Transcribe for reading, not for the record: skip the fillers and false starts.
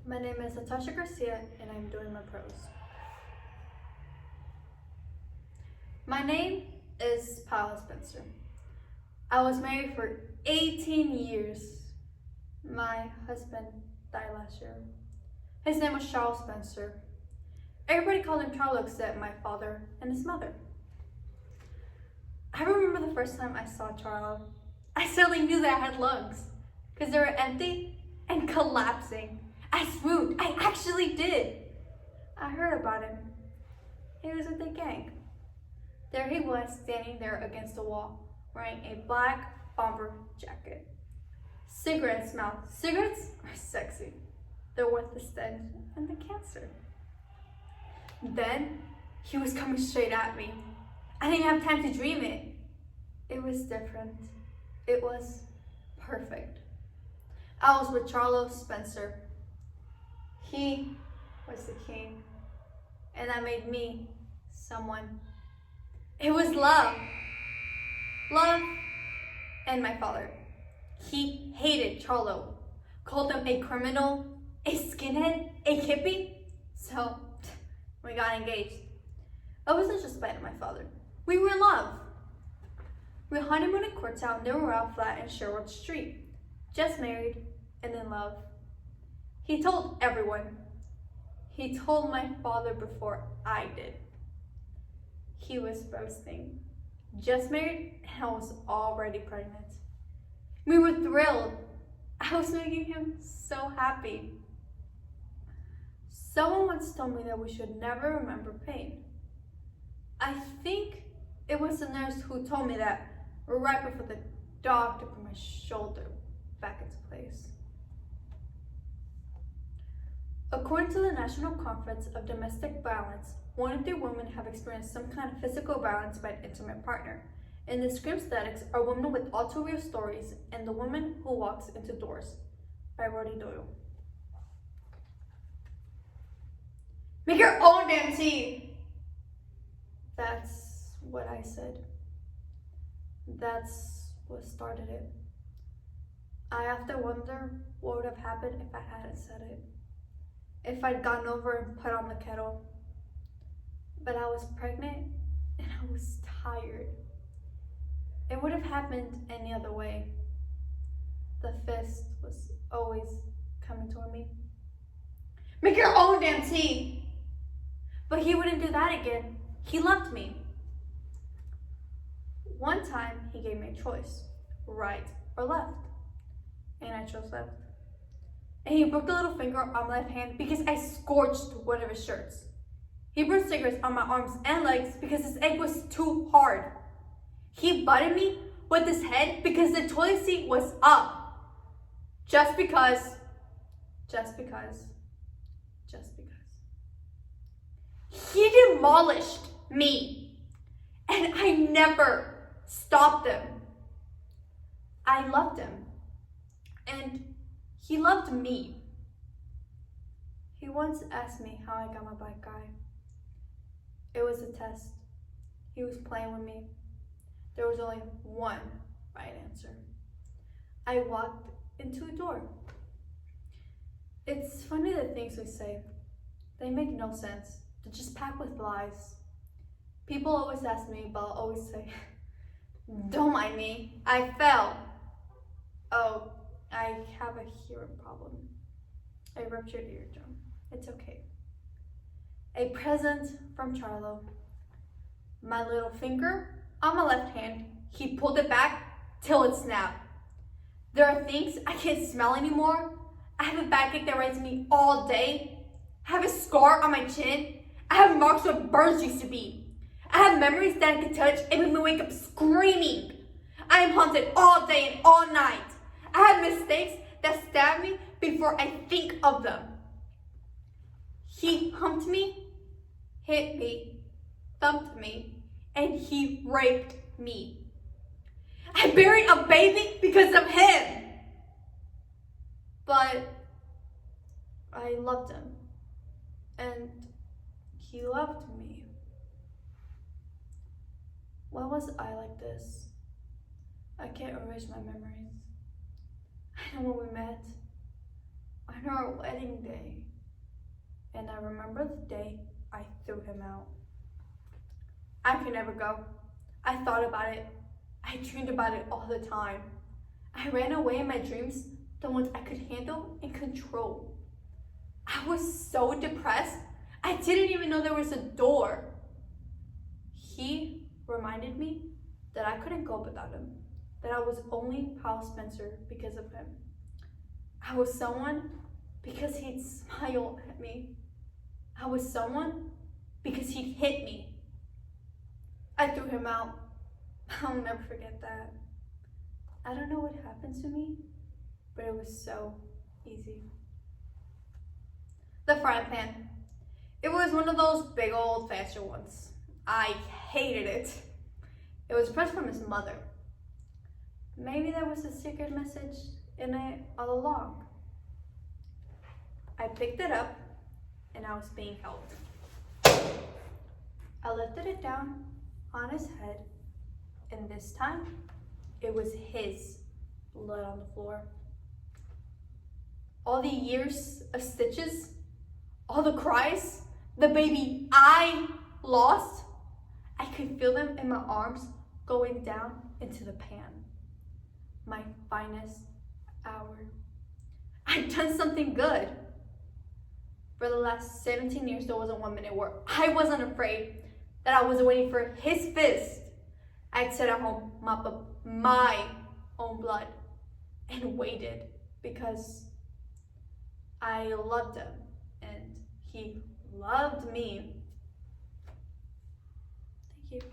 My name is Natasha Garcia and I'm doing my prose. My name is Paula Spencer. I was married for 18 years. My husband died last year. His name was Charles Spencer. Everybody called him Charles except my father and his mother. I remember the first time I saw Charles, I suddenly knew that I had lungs because they were empty and collapsing. I swooned. I actually did. I heard about him. He was with a gang. There he was, standing there against the wall, wearing a black bomber jacket. Cigarette smell. Cigarettes are sexy. They're worth the stench and the cancer. Then he was coming straight at me. I didn't have time to dream it. It was different. It was perfect. I was with Charles Spencer. He was the king, and that made me someone. It was love. Love and my father. He hated Charlo, called him a criminal, a skinhead, a hippie. So we got engaged. I wasn't just spite of my father. We were in love. We honeymooned in Courtown, near Royal Flat in Sherwood Street. Just married and in love. He told everyone. He told my father before I did. He was boasting. Just married and I was already pregnant. We were thrilled. I was making him so happy. Someone once told me that we should never remember pain. I think it was the nurse who told me that right before the doctor put my shoulder back into place. According to the National Conference of Domestic Violence, 1 in 3 women have experienced some kind of physical violence by an intimate partner. In the script statics are women with all too real stories and the woman who walks into doors by Roddy Doyle. Make your own damn tea! That's what I said. That's what started it. I often wonder what would have happened if I hadn't said it. If I'd gone over and put on the kettle. But I was pregnant and I was tired. It would have happened any other way. The fist was always coming toward me. Make your own damn tea! But he wouldn't do that again. He loved me. One time he gave me a choice, right or left. And I chose left. And he broke the little finger on my left hand because I scorched one of his shirts. He burned cigarettes on my arms and legs because his egg was too hard. He butted me with his head because the toilet seat was up. Just because. He demolished me. And I never stopped him. I loved him. And he loved me. He once asked me how I got my black eye. It was a test. He was playing with me. There was only one right answer. I walked into a door. It's funny the things we say. They make no sense. They're just packed with lies. People always ask me, but I'll always say, don't mind me, I fell. Oh, I have a hearing problem. I ruptured eardrum. It's okay. A present from Charlo. My little finger on my left hand, he pulled it back till it snapped. There are things I can't smell anymore. I have a backache that rides me all day. I have a scar on my chin. I have marks where burns used to be. I have memories that I can touch and make me wake up screaming. I am haunted all day and all night. I have mistakes that stab me before I think of them. He humped me, hit me, thumped me, and he raped me. I buried a baby because of him. But I loved him, and he loved me. Why was I like this? I can't erase my memories. I know when we met. I on our wedding day. And I remember the day I threw him out. I could never go. I thought about it. I dreamed about it all the time. I ran away in my dreams, the ones I could handle and control. I was so depressed, I didn't even know there was a door. He reminded me that I couldn't go without him, that I was only Paul Spencer because of him. I was someone because he'd smile at me. I was someone because he'd hit me. I threw him out. I'll never forget that. I don't know what happened to me, but it was so easy. The frying pan. It was one of those big old fashioned ones. I hated it. It was pressed from his mother. Maybe there was a secret message in it all along. I picked it up and I was being held. I lifted it down on his head, and this time it was his blood on the floor. All the years of stitches, all the cries, the baby I lost, I could feel them in my arms going down into the pan. My finest hour. I'd done something good. For the last 17 years, there wasn't 1 minute where I wasn't afraid that I was waiting for his fist. I'd sit at home, mop up my own blood, and waited because I loved him and he loved me. Thank you.